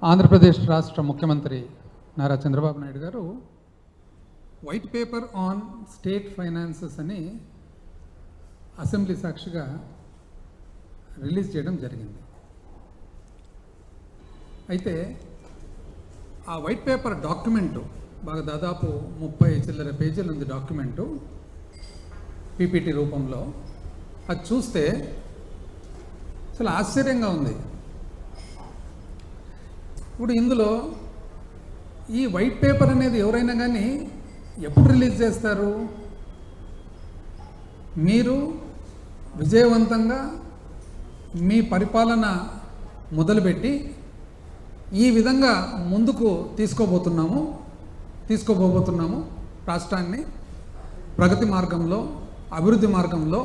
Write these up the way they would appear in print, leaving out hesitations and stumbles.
ఆంధ్రప్రదేశ్ రాష్ట్ర ముఖ్యమంత్రి నారా చంద్రబాబు నాయుడు గారు white paper on state finances అని అసెంబ్లీ సాక్షిగా రిలీజ్ చేయడం జరిగింది. అయితే ఆ వైట్ పేపర్ డాక్యుమెంటు బాగా దాదాపు 30 చిల్లర పేజీలు ఉంది డాక్యుమెంటు పీపీటీ రూపంలో. అది చూస్తే చాలా ఆశ్చర్యంగా ఉంది. ఇప్పుడు ఇందులో ఈ వైట్ పేపర్ అనేది ఎవరైనా కానీ ఎప్పుడు రిలీజ్ చేస్తారు? మీరు విజయవంతంగా మీ పరిపాలన మొదలుపెట్టి ఈ విధంగా ముందుకు తీసుకోబోతున్నాము రాష్ట్రాన్ని ప్రగతి మార్గంలో, అభివృద్ధి మార్గంలో.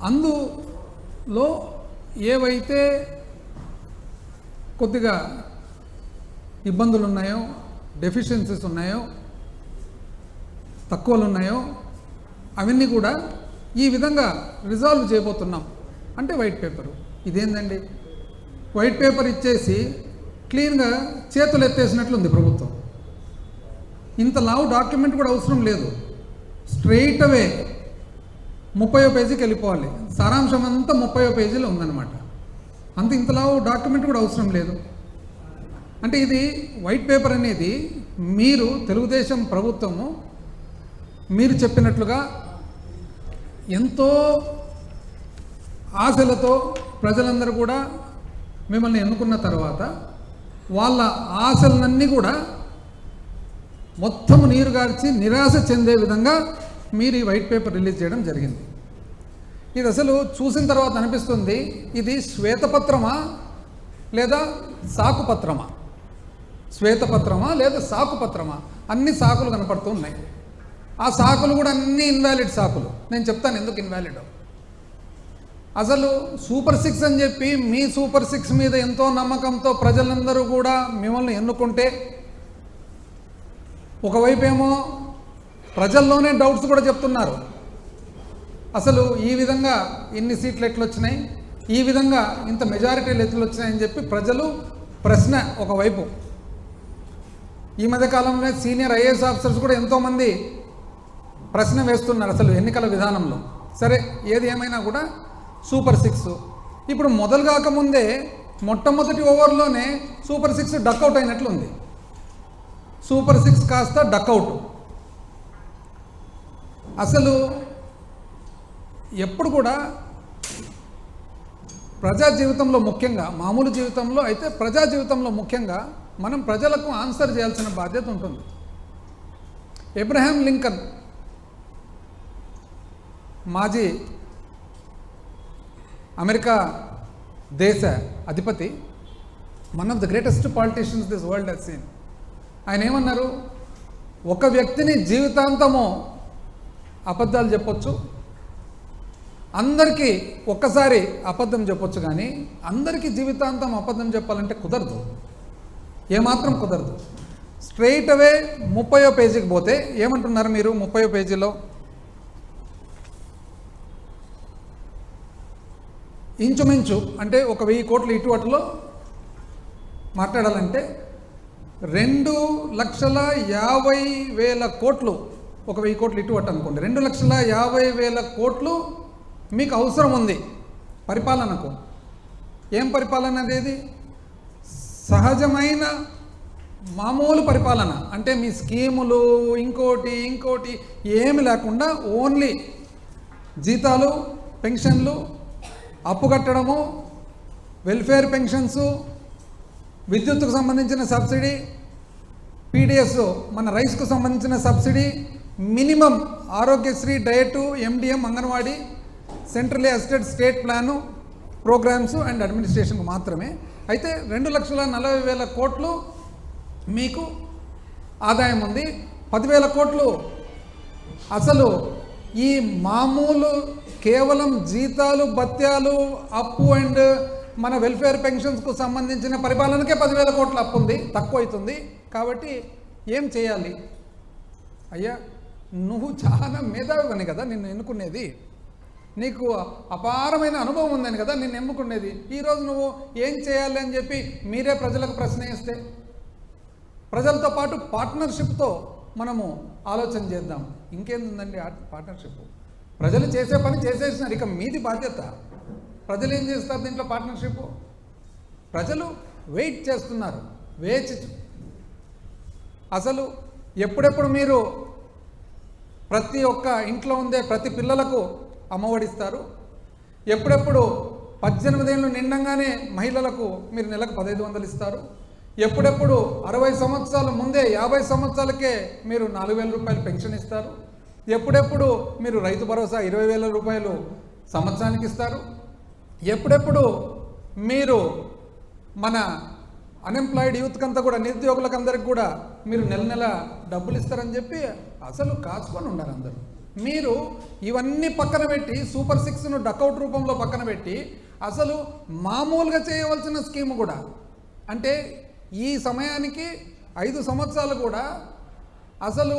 అందులో ఏవైతే కొద్దిగా ఇబ్బందులు ఉన్నాయో, డెఫిషియన్సీస్ ఉన్నాయో, తక్కువలు ఉన్నాయో అవన్నీ కూడా ఈ విధంగా రిజాల్వ్ చేయబోతున్నాం అంటే వైట్ పేపరు. ఇదేందండి, వైట్ పేపర్ ఇచ్చేసి క్లీన్గా చేతులు ఎత్తేసినట్లుంది ప్రభుత్వం. ఇంత లావు డాక్యుమెంట్ కూడా అవసరం లేదు. స్ట్రెయిట్ అవే 30వ పేజీకి వెళ్ళిపోవాలి. సారాంశం అంతా 30వ పేజీలో ఉందన్నమాట. ఇంత లావు డాక్యుమెంట్ కూడా అవసరం లేదు. అంటే ఇది వైట్ పేపర్ అనేది మీరు తెలుగుదేశం ప్రభుత్వము మీరు చెప్పినట్లుగా ఎంతో ఆశలతో ప్రజలందరూ కూడా మిమ్మల్ని ఎన్నుకున్న తర్వాత వాళ్ళ ఆశలన్నీ కూడా మొత్తం నీరుగార్చి నిరాశ చెందే విధంగా మీరు ఈ వైట్ పేపర్ రిలీజ్ చేయడం జరిగింది. ఇది అసలు చూసిన తర్వాత అనిపిస్తుంది, ఇది శ్వేతపత్రమా లేదా సాకుపత్రమా? శ్వేతపత్రమా లేదా సాకుపత్రమా? అన్ని సాకులు కనపడుతూ ఉన్నాయి. ఆ సాకులు కూడా అన్ని ఇన్వాలిడ్ సాకులు. నేను చెప్తాను ఎందుకు ఇన్వాలిడ్. అసలు సూపర్ 6 అని చెప్పి మీ సూపర్ 6 మీద ఎంతో నమ్మకంతో ప్రజలందరూ కూడా మిమ్మల్ని ఎన్నుకుంటే, ఒకవైపేమో ప్రజల్లోనే డౌట్స్ కూడా చెప్తున్నారు. అసలు ఈ విధంగా ఇన్ని సీట్లు ఎట్లొచ్చినాయి, ఈ విధంగా ఇంత మెజారిటీలు ఎట్లొచ్చినాయని చెప్పి ప్రజలు ప్రశ్న ఒకవైపు. ఈ మధ్యకాలంలో సీనియర్ ఐఏఎస్ ఆఫీసర్స్ కూడా ఎంతోమంది ప్రశ్న వేస్తున్నారు అసలు ఎన్నికల విధానంలో. సరే, ఏది ఏమైనా కూడా సూపర్ 6 ఇప్పుడు మొదలు కాకముందే మొట్టమొదటి ఓవర్లోనే సూపర్ 6 డక్అవుట్ అయినట్లుంది. సూపర్ 6 కాస్త డక్అవుట్. అసలు ఎప్పుడు కూడా ప్రజా జీవితంలో ముఖ్యంగా, మామూలు జీవితంలో అయితే ప్రజా జీవితంలో ముఖ్యంగా మనం ప్రజలకు ఆన్సర్ చేయాల్సిన బాధ్యత ఉంటుంది. అబ్రహాం లింకన్ మాజీ అమెరికా దేశ అధిపతి, one of the greatest politicians this world he's seen. ఆయన ఏమన్నారు, ఒక వ్యక్తిని జీవితాంతము అబద్ధాలు చెప్పొచ్చు, అందరికీ ఒక్కసారి అబద్ధం చెప్పొచ్చు, కానీ అందరికీ జీవితాంతం అబద్ధం చెప్పాలంటే కుదరదు, ఏమాత్రం కుదరదు. స్ట్రెయిట్ అవే 30వ పేజీకి పోతే ఏమంటున్నారు మీరు? 30వ పేజీలో ఇంచుమించు అంటే 1,000 కోట్లు ఇటువటులో మాట్లాడాలంటే 2,50,000 కోట్లు, 1,000 కోట్లు ఇటువటు అనుకోండి, 2,50,000 కోట్లు మీకు అవసరం ఉంది పరిపాలనకు. ఏం పరిపాలన అనేది? సహజమైన మామూలు పరిపాలన. అంటే మీ స్కీములు ఇంకోటి ఏమి లేకుండా ఓన్లీ జీతాలు, పెన్షన్లు, అప్పు కట్టడము, వెల్ఫేర్ పెన్షన్సు, విద్యుత్తుకు సంబంధించిన సబ్సిడీ, పీడిఎస్ మన రైస్కు సంబంధించిన subsidy, minimum Aarogyasri, diet, MDM, anganwadi, centrally assisted state plan, programmes and అడ్మినిస్ట్రేషన్కు మాత్రమే. అయితే 2,40,000 కోట్లు మీకు ఆదాయం ఉంది. 10,000 కోట్లు అసలు ఈ మామూలు కేవలం జీతాలు, భత్యాలు, అప్పు అండ్ మన వెల్ఫేర్ పెన్షన్స్కు సంబంధించిన పరిపాలనకే 10,000 కోట్ల అప్పు ఉంది, తక్కువ అవుతుంది. కాబట్టి ఏం చేయాలి? అయ్యా, నువ్వు చాలా మేధావివని కదా నిన్ను ఎన్నుకునేది. నీకు అపారమైన అనుభవం ఉందని కదా నేను ఎన్నుకునేది. ఈరోజు నువ్వు ఏం చేయాలి అని చెప్పి మీరే ప్రజలకు ప్రశ్న వేస్తే, ప్రజలతో పాటు పార్ట్నర్షిప్తో మనము ఆలోచన చేద్దాం. ఇంకేందండి పార్ట్నర్షిప్? ప్రజలు చేసే పని చేసేసినారు, ఇక మీది బాధ్యత. ప్రజలు ఏం చేస్తారు దీంట్లో పార్ట్నర్షిప్? ప్రజలు వెయిట్ చేస్తున్నారు, వేచి. అసలు ఎప్పుడెప్పుడు మీరు ప్రతి ఒక్క ఇంట్లో ఉండే ప్రతి పిల్లలకు అమ్మఒడిస్తారు, ఎప్పుడెప్పుడు 18 ఏళ్ళు నిండంగానే మహిళలకు మీరు నెలకు 1500 ఇస్తారు, ఎప్పుడెప్పుడు 60 సంవత్సరాల ముందే 50 సంవత్సరాలకే మీరు 4000 రూపాయలు పెన్షన్ ఇస్తారు, ఎప్పుడెప్పుడు మీరు రైతు భరోసా 20,000 రూపాయలు సంవత్సరానికి ఇస్తారు, ఎప్పుడెప్పుడు మీరు మన అన్ఎంప్లాయిడ్ యూత్కి అంతా కూడా, నిరుద్యోగులకు అందరికి కూడా మీరు నెల నెల డబ్బులు ఇస్తారని చెప్పి అసలు కాచుకొని ఉన్నారు అందరూ. మీరు ఇవన్నీ పక్కన పెట్టి సూపర్ 6ను డకౌట్ రూపంలో పక్కన పెట్టి అసలు మామూలుగా చేయవలసిన స్కీమ్ కూడా, అంటే ఈ సమయానికి 5 సంవత్సరాలు కూడా అసలు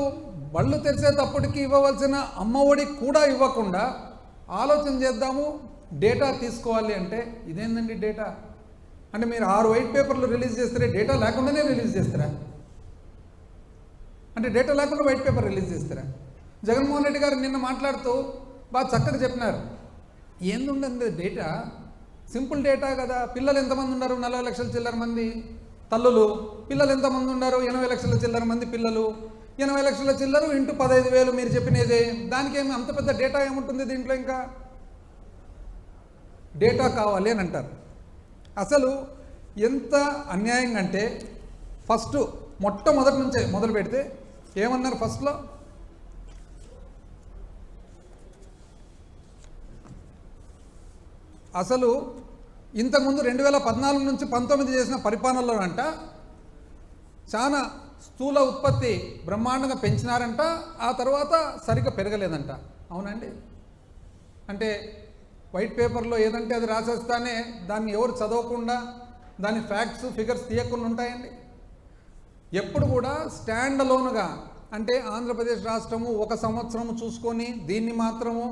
బళ్ళు తెరిచేటప్పటికి ఇవ్వవలసిన అమ్మఒడి కూడా ఇవ్వకుండా ఆలోచన చేద్దాము. డేటా తీసుకోవాలి అంటే ఇదేందండి డేటా? అంటే మీరు 6 వైట్ పేపర్లు రిలీజ్ చేస్తారే, డేటా లేకుండానే రిలీజ్ చేస్తారా? అంటే డేటా లేకుండా వైట్ పేపర్ రిలీజ్ చేస్తారా? జగన్మోహన్ రెడ్డి గారు నిన్న మాట్లాడుతూ బాగా చక్కగా చెప్పినారు. ఏందుండండి డేటా? సింపుల్ డేటా కదా. పిల్లలు ఎంతమంది ఉన్నారు? 40 లక్షల చిల్లర మంది తల్లులు. పిల్లలు ఎంతమంది ఉన్నారు? 80 లక్షల చిల్లర మంది పిల్లలు. 80 లక్షల చిల్లరు ఇంటూ 15,000 మీరు చెప్పినదే. దానికి ఏమి అంత పెద్ద డేటా ఏముంటుంది దీంట్లో? ఇంకా డేటా కావాలి అని అంటారు. అసలు ఎంత అన్యాయం అంటే ఫస్ట్ మొట్టమొదటి నుంచే మొదలు పెడితే ఏమన్నారు ఫస్ట్లో? అసలు ఇంతకుముందు 2014 నుంచి 19 చేసిన పరిపాలనలో అంట చాలా స్థూల ఉత్పత్తి బ్రహ్మాండంగా పెంచినారంట, ఆ తర్వాత సరిగ్గా పెరగలేదంట. అవునండి? అంటే వైట్ పేపర్లో ఏదంటే అది రాసేస్తానే దాన్ని ఎవరు చదవకుండా దాని ఫ్యాక్ట్స్ ఫిగర్స్ తీయకుండా ఉంటాయండి. ఎప్పుడు కూడా స్టాండ్ అలోన్గా, అంటే ఆంధ్రప్రదేశ్ రాష్ట్రము 1 సంవత్సరం చూసుకొని దీన్ని మాత్రము,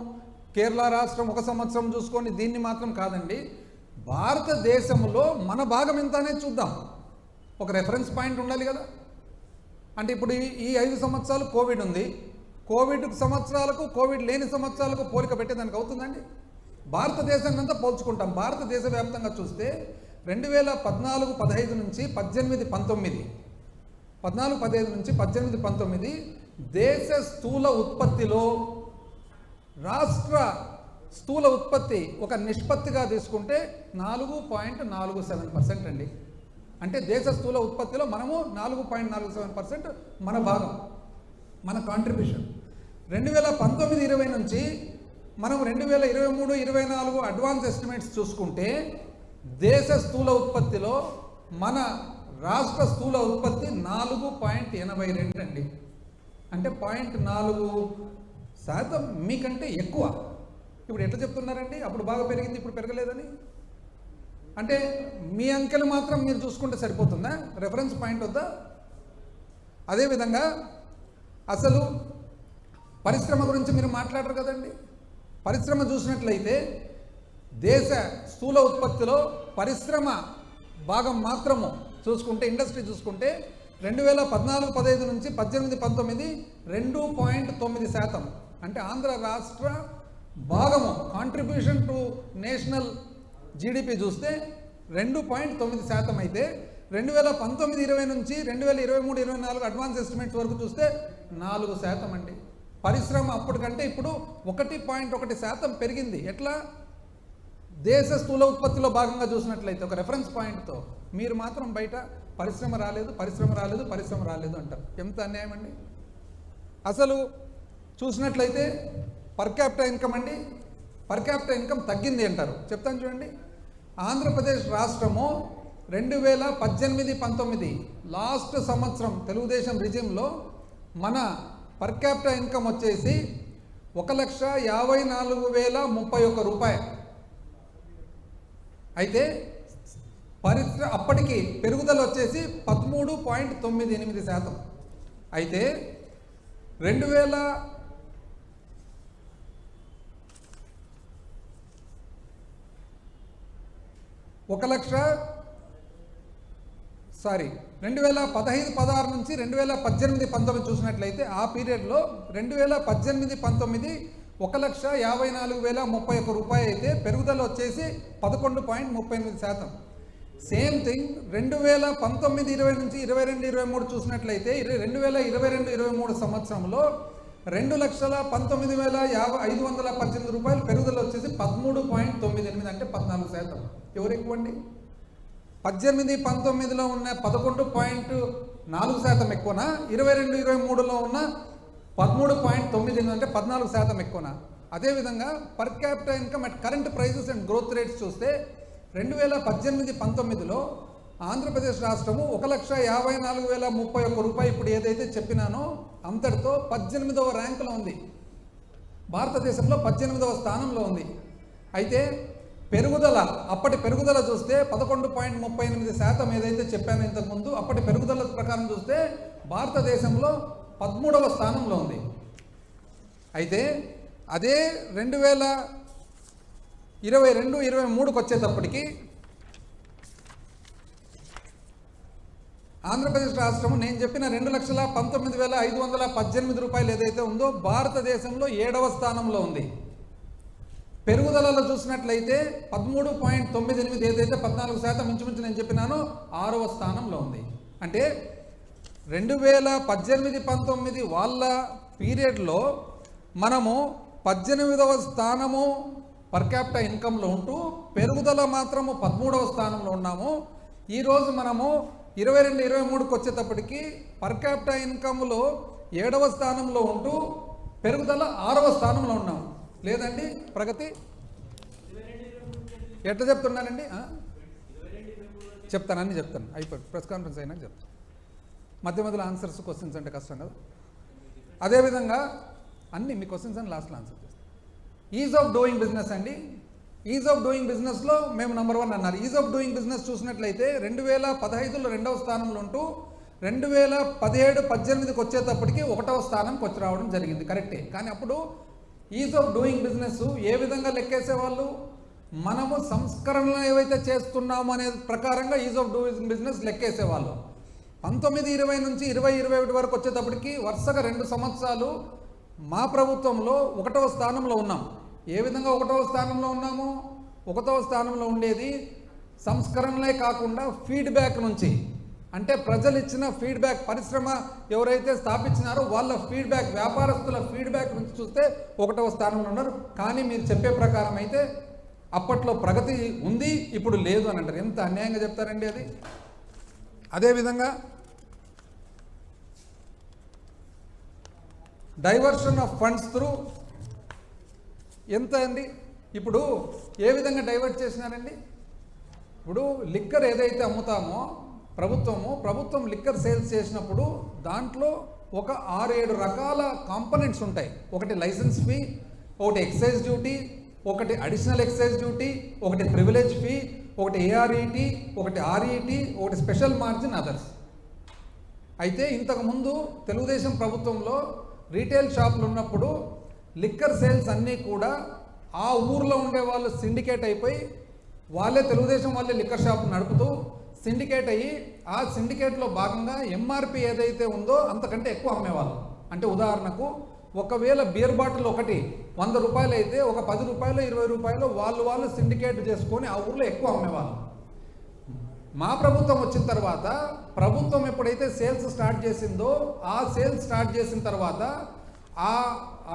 కేరళ రాష్ట్రం 1 సంవత్సరం చూసుకొని దీన్ని మాత్రం కాదండి, భారతదేశంలో మన భాగం ఎంత అనేది చూద్దాం. ఒక రెఫరెన్స్ పాయింట్ ఉండాలి కదా. అంటే ఇప్పుడు ఈ 5 సంవత్సరాలు కోవిడ్ ఉంది, కోవిడ్ సంవత్సరాలకు కోవిడ్ లేని సంవత్సరాలకు పోలిక పెట్టేదానికి అవుతుందండి. భారతదేశాన్ని అంతా పోల్చుకుంటాం. భారతదేశ వ్యాప్తంగా చూస్తే 2014-15 నుంచి 18-19, 14-15 నుంచి 18-19 దేశ స్థూల ఉత్పత్తిలో రాష్ట్ర స్థూల ఉత్పత్తి ఒక నిష్పత్తిగా తీసుకుంటే 4.47% అండి. అంటే దేశ స్థూల ఉత్పత్తిలో మనము 4.47% మన భాగం, మన కాంట్రిబ్యూషన్. 2019-20 నుంచి మనం 2023-24 అడ్వాన్స్ ఎస్టిమేట్స్ చూసుకుంటే దేశ స్థూల ఉత్పత్తిలో మన రాష్ట్ర స్థూల ఉత్పత్తి 4.82 అండి. అంటే 0.4% మీకంటే ఎక్కువ. ఇప్పుడు ఎట్లా చెప్తున్నారండి? అప్పుడు బాగా పెరిగింది, ఇప్పుడు పెరగలేదని? అంటే మీ అంకెలు మాత్రం మీరు చూసుకుంటే సరిపోతుందా? రెఫరెన్స్ పాయింట్ వద్దా? అదేవిధంగా అసలు పరిశ్రమ గురించి మీరు మాట్లాడరు కదండి. పరిశ్రమ చూసినట్లయితే దేశ స్థూల ఉత్పత్తిలో పరిశ్రమ భాగం మాత్రము చూసుకుంటే, ఇండస్ట్రీ చూసుకుంటే 2014-15 నుంచి 18-19 2.9%. అంటే ఆంధ్ర రాష్ట్ర భాగము కాంట్రిబ్యూషన్ టు నేషనల్ జీడిపి చూస్తే 2.9% అయితే 2019-20 నుంచి 2023-24 అడ్వాన్స్ ఎస్టిమేట్స్ వరకు చూస్తే 4% అండి. పరిశ్రమ అప్పటికంటే ఇప్పుడు 1.1% పెరిగింది. ఎట్లా? దేశ స్థూల ఉత్పత్తిలో భాగంగా చూసినట్లయితే ఒక రెఫరెన్స్ పాయింట్తో మీరు మాత్రం బయట పరిశ్రమ రాలేదు, పరిశ్రమ రాలేదు, పరిశ్రమ రాలేదు అంటారు. ఎంత అన్యాయం అండి. అసలు చూసినట్లయితే పర్ క్యాపిటల్ ఇన్కమ్ అండి, పర్ క్యాపిటల్ ఇన్కమ్ తగ్గింది అంటారు. చెప్తాను చూడండి. ఆంధ్రప్రదేశ్ రాష్ట్రము 2018-19 లాస్ట్ సంవత్సరం తెలుగుదేశం రిజిమ్లో మన పర్ క్యాపిటల్ ఇన్కమ్ వచ్చేసి 1,54,031 రూపాయలు అయితే అప్పటికి పెరుగుదల వచ్చేసి 13.98%. అయితే 2000 2015-16 నుంచి 2018-19 చూసినట్లయితే ఆ పీరియడ్లో 2018-19 1,54,031 రూపాయలు అయితే పెరుగుదల వచ్చేసి 11.38%. సేమ్ థింగ్ 2019-20 నుంచి 22-23 చూసినట్లయితే 2022-23 సంవత్సరంలో 2,19,518 రూపాయలు పెరుగుదల వచ్చేసి 13.98 అంటే 14%. ఎవరు ఎక్కువ అండి? 18-19లో ఉన్న 11.4% ఎక్కువనా, 22-23లో ఉన్న 13.98 అంటే 14% ఎక్కువనా? అదేవిధంగా per capital income at current prices and growth rates చూస్తే 2018-19లో ఆంధ్రప్రదేశ్ రాష్ట్రము 1,54,031 రూపాయలు ఇప్పుడు ఏదైతే చెప్పినానో అంతటితో 18వ ర్యాంకులో ఉంది. భారతదేశంలో 18వ స్థానంలో ఉంది. అయితే పెరుగుదల, అప్పటి పెరుగుదల చూస్తే 11.38% ఏదైతే చెప్పానో ఇంతకుముందు, అప్పటి పెరుగుదల ప్రకారం చూస్తే భారతదేశంలో 13వ స్థానంలో ఉంది. అయితే అదే 2022-23కి వచ్చేటప్పటికి ఆంధ్రప్రదేశ్ రాష్ట్రము నేను చెప్పిన 2,19,518 రూపాయలు ఏదైతే ఉందో భారతదేశంలో 7వ స్థానంలో ఉంది. పెరుగుదలలో చూసినట్లయితే 13.98 ఏదైతే 14% ఇంచుమించు నేను చెప్పినానో 6వ స్థానంలో ఉంది. అంటే 2018-19 వాళ్ళ పీరియడ్లో మనము 18వ స్థానము పర్ క్యాపిటల్ ఇన్కంలో ఉంటూ పెరుగుదల మాత్రము 13వ స్థానంలో ఉన్నాము. ఈరోజు మనము 22-23కి వచ్చేటప్పటికి పర్ క్యాపిటల్ ఇన్కంలో 7వ స్థానంలో ఉంటూ పెరుగుదల 6వ స్థానంలో ఉన్నాము. లేదండి ప్రగతి? ఎట్లా చెప్తున్నానండి? చెప్తాను, అన్నీ చెప్తాను. అయిపోయింది, ప్రెస్ కాన్ఫరెన్స్ అయినాక చెప్తాను. మధ్యలో ఆన్సర్స్ క్వశ్చన్స్ అంటే కష్టం కదా. అదేవిధంగా అన్నీ మీ క్వశ్చన్స్ అని లాస్ట్లో ఆన్సర్ చేస్తాను. ఈజ్ ఆఫ్ డూయింగ్ బిజినెస్ అండి. ఈజ్ ఆఫ్ డూయింగ్ బిజినెస్లో మేము నెంబర్ 1 అన్నారు. ఈజ్ ఆఫ్ డూయింగ్ బిజినెస్ చూసినట్లయితే 2015లో 2వ స్థానంలో ఉంటూ 2017-18కి వచ్చేటప్పటికి 1వ స్థానంకి వచ్చి రావడం జరిగింది. కరెక్టే. కానీ అప్పుడు ఈజ్ ఆఫ్ డూయింగ్ బిజినెస్ ఏ విధంగా లెక్కేసేవాళ్ళు? మనము సంస్కరణలు ఏవైతే చేస్తున్నాము అనే ప్రకారంగా ఈజ్ ఆఫ్ డూయింగ్ బిజినెస్ లెక్కేసేవాళ్ళు. 19-20 నుంచి 20-21 వరకు వచ్చేటప్పటికి వరుసగా 2 సంవత్సరాలు మా ప్రభుత్వంలో 1వ స్థానంలో ఉన్నాం. ఏ విధంగా 1వ స్థానంలో ఉన్నాము? 1వ స్థానంలో ఉండేది సంస్కరణలే కాకుండా ఫీడ్బ్యాక్ నుంచి, అంటే ప్రజలు ఇచ్చిన ఫీడ్బ్యాక్, పరిశ్రమ ఎవరైతే స్థాపించినారో వాళ్ళ ఫీడ్బ్యాక్, వ్యాపారస్తుల ఫీడ్బ్యాక్ నుంచి చూస్తే 1వ స్థానంలో ఉన్నారు. కానీ మీరు చెప్పే ప్రకారం అయితే అప్పట్లో ప్రగతి ఉంది, ఇప్పుడు లేదు అని అంటారు. ఎంత అన్యాయంగా చెప్తారండి అది. అదేవిధంగా డైవర్షన్ ఆఫ్ ఫండ్స్ త్రూ ఎంత అండి? ఇప్పుడు ఏ విధంగా డైవర్ట్ చేసినారండి? ఇప్పుడు లిక్కర్ ఏదైతే అమ్ముతామో ప్రభుత్వం లిక్కర్ సేల్స్ చేసినప్పుడు దాంట్లో ఒక 6-7 రకాల కాంపనెంట్స్ ఉంటాయి. ఒకటి లైసెన్స్ ఫీ, ఒకటి ఎక్సైజ్ డ్యూటీ, ఒకటి అడిషనల్ ఎక్సైజ్ డ్యూటీ, ఒకటి ప్రివిలేజ్ ఫీ, ఒకటి ఏఆర్ఈటీ, ఒకటి ఆర్ఈటీ, ఒకటి స్పెషల్ మార్జిన్, అదర్స్. అయితే ఇంతకుముందు తెలుగుదేశం ప్రభుత్వంలో రీటైల్ షాపులు ఉన్నప్పుడు లిక్కర్ సేల్స్ అన్నీ కూడా ఆ ఊర్లో ఉండే వాళ్ళు సిండికేట్ అయిపోయి వాళ్ళే తెలుగుదేశం వాళ్ళే లిక్కర్ షాప్ నడుపుతూ సిండికేట్ అయ్యి ఆ సిండికేట్లో భాగంగా ఎంఆర్పి ఏదైతే ఉందో అంతకంటే ఎక్కువ అమ్మేవాళ్ళు. అంటే ఉదాహరణకు ఒకవేళ బియర్ బాటిల్ ఒకటి 100 రూపాయలు అయితే ఒక 10 రూపాయలు 20 రూపాయలు వాళ్ళు సిండికేట్ చేసుకొని ఆ ఊర్లో ఎక్కువ అమ్మేవాళ్ళు. మా ప్రభుత్వం వచ్చిన తర్వాత ప్రభుత్వం ఎప్పుడైతే సేల్స్ స్టార్ట్ చేసిందో ఆ సేల్స్ స్టార్ట్ చేసిన తర్వాత ఆ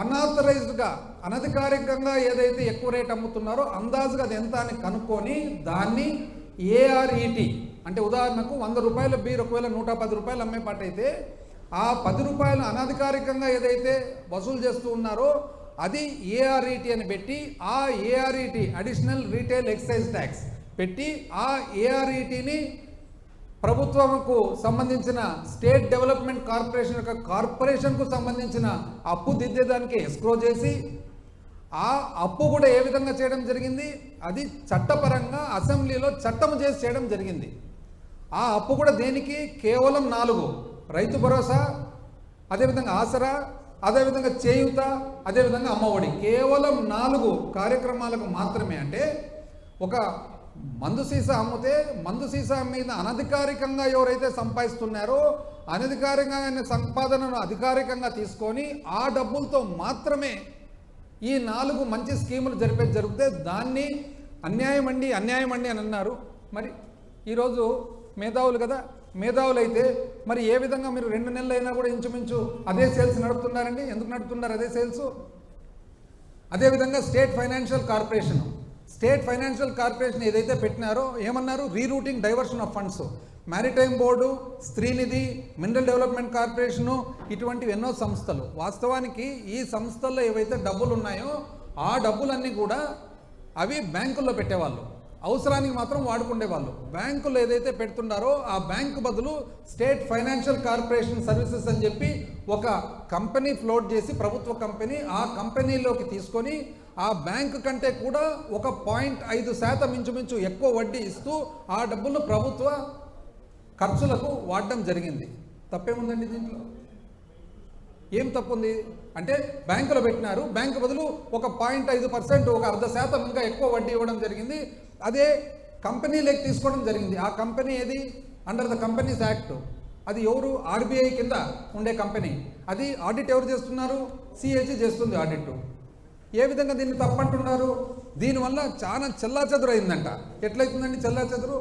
అన్ఆథరైజ్డ్గా, అనధికారికంగా ఏదైతే ఎక్కువ రేట్ అమ్ముతున్నారో అందాజుగా అది ఎంత అని కనుక్కొని దాన్ని ఏఆర్ఈటీ, అంటే ఉదాహరణకు 100 రూపాయల బీర్ ఒకవేళ 110 రూపాయలు అమ్మే పాట అయితే ఆ 10 రూపాయలు అనధికారికంగా ఏదైతే వసూలు చేస్తూ ఉన్నారో అది ఏఆర్ఈటీ అని పెట్టి ఆ ఏఆర్ఈటీ అడిషనల్ రీటైల్ ఎక్సైజ్ ట్యాక్స్ పెట్టి ఆ ఏఆర్ఈటీని ప్రభుత్వంకు సంబంధించిన స్టేట్ డెవలప్మెంట్ కార్పొరేషన్ యొక్క కార్పొరేషన్కు సంబంధించిన అప్పు దిద్దేదానికి ఎస్క్రో చేసి ఆ అప్పు కూడా ఏ విధంగా చేయడం జరిగింది? అది చట్టపరంగా అసెంబ్లీలో చట్టం చేసి చేయడం జరిగింది. ఆ అప్పు కూడా దేనికి? కేవలం 4: రైతు భరోసా, అదేవిధంగా ఆసరా, అదేవిధంగా చేయూత, అదేవిధంగా అమ్మఒడి. కేవలం 4 కార్యక్రమాలకు మాత్రమే. అంటే ఒక మందు సీసా అమ్మితే మందు సీసా మీద అనధికారికంగా ఎవరైతే సంపాదిస్తున్నారో అనధికారికంగా సంపాదనను అధికారికంగా తీసుకొని ఆ డబ్బులతో మాత్రమే ఈ 4 మంచి స్కీములు జరిగితే దాన్ని అన్యాయం అండి అని అన్నారు. మరి ఈరోజు మేధావులు కదా, మేధావులు అయితే మరి ఏ విధంగా మీరు 2 నెలలు అయినా కూడా ఇంచుమించు అదే సేల్స్ నడుపుతున్నారండి? ఎందుకు నడుపుతున్నారు అదే సేల్స్? అదేవిధంగా స్టేట్ ఫైనాన్షియల్ కార్పొరేషన్ ఏదైతే పెట్టినారో ఏమన్నారు? Rerouting diversion of funds. Maritime board, Streenidhi, mineral development corporation, ఇటువంటివి ఎన్నో సంస్థలు. వాస్తవానికి ఈ సంస్థల్లో ఏవైతే డబ్బులు ఉన్నాయో ఆ డబ్బులన్నీ కూడా అవి బ్యాంకుల్లో పెట్టేవాళ్ళు, అవసరానికి మాత్రం వాడుకునేవాళ్ళు. బ్యాంకులు ఏదైతే పెడుతున్నారో ఆ బ్యాంకు బదులు స్టేట్ ఫైనాన్షియల్ కార్పొరేషన్ సర్వీసెస్ అని చెప్పి ఒక కంపెనీ ఫ్లోట్ చేసి, ప్రభుత్వ కంపెనీ, ఆ కంపెనీలోకి తీసుకొని ఆ బ్యాంకు కంటే కూడా 1.5% ఇంచుమించు ఎక్కువ వడ్డీ ఇస్తూ ఆ డబ్బులు ప్రభుత్వ ఖర్చులకు వాడడం జరిగింది. తప్పేముందండి దీంట్లో? ఏం తప్పుంది అంటే బ్యాంకులో పెట్టినారు, బ్యాంకు బదులు 1.5%, 0.5% ఇంకా ఎక్కువ వడ్డీ ఇవ్వడం జరిగింది. అదే కంపెనీలోకి తీసుకోవడం జరిగింది. ఆ కంపెనీ ఏది? Under the companies act. అది ఎవరు? ఆర్బీఐ కింద ఉండే కంపెనీ. అది ఆడిట్ ఎవరు చేస్తున్నారు? సిఏజీ చేస్తుంది ఆడిట్. ఏ విధంగా దీన్ని తప్పంటున్నారు? దీనివల్ల చాలా చెల్లాచెదురు అయిందంట. ఎట్లయితుందండి చెల్లాచెదురు?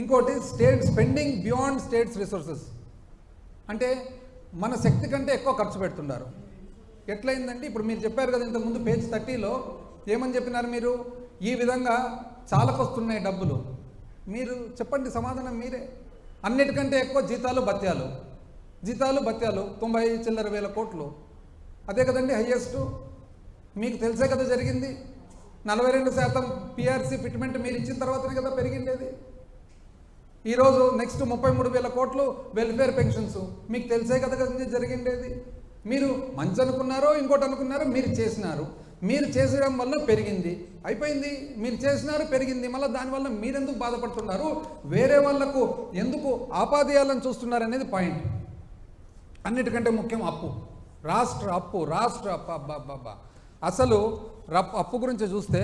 ఇంకోటి state spending beyond states resources, అంటే మన శక్తి కంటే ఎక్కువ ఖర్చు పెడుతున్నారు. ఎట్లయిందండి? ఇప్పుడు మీరు చెప్పారు కదా ఇంతకుముందు పేజ్ 30లో ఏమని చెప్పినారు మీరు? ఈ విధంగా చాలకొస్తున్నాయి డబ్బులు. మీరు చెప్పండి సమాధానం మీరే. అన్నిటికంటే ఎక్కువ జీతాలు భత్యాలు 90 చిల్లర వేల కోట్లు. అదే కదండి హయ్యెస్ట్. మీకు తెలిసే కదా జరిగింది. 42% పిఆర్సీ ఫిట్మెంట్ మీరు ఇచ్చిన తర్వాతనే కదా పెరిగిండేది. ఈరోజు నెక్స్ట్ 33,000 కోట్లు వెల్ఫేర్ పెన్షన్స్. మీకు తెలిసే కదా జరిగిండేది. మీరు మంచి అనుకున్నారో ఇంకోటి అనుకున్నారో మీరు చేసినారు. మీరు చేసడం వల్ల పెరిగింది, అయిపోయింది. మీరు చేసినారు, పెరిగింది. మళ్ళీ దానివల్ల మీరెందుకు బాధపడుతున్నారు? వేరే వాళ్లకు ఎందుకు ఆపాదయాలను చూస్తున్నారు అనేది పాయింట్. అన్నిటికంటే ముఖ్యం అప్పు, రాష్ట్ర అప్పు. అబ్బా అసలు అప్పు గురించి చూస్తే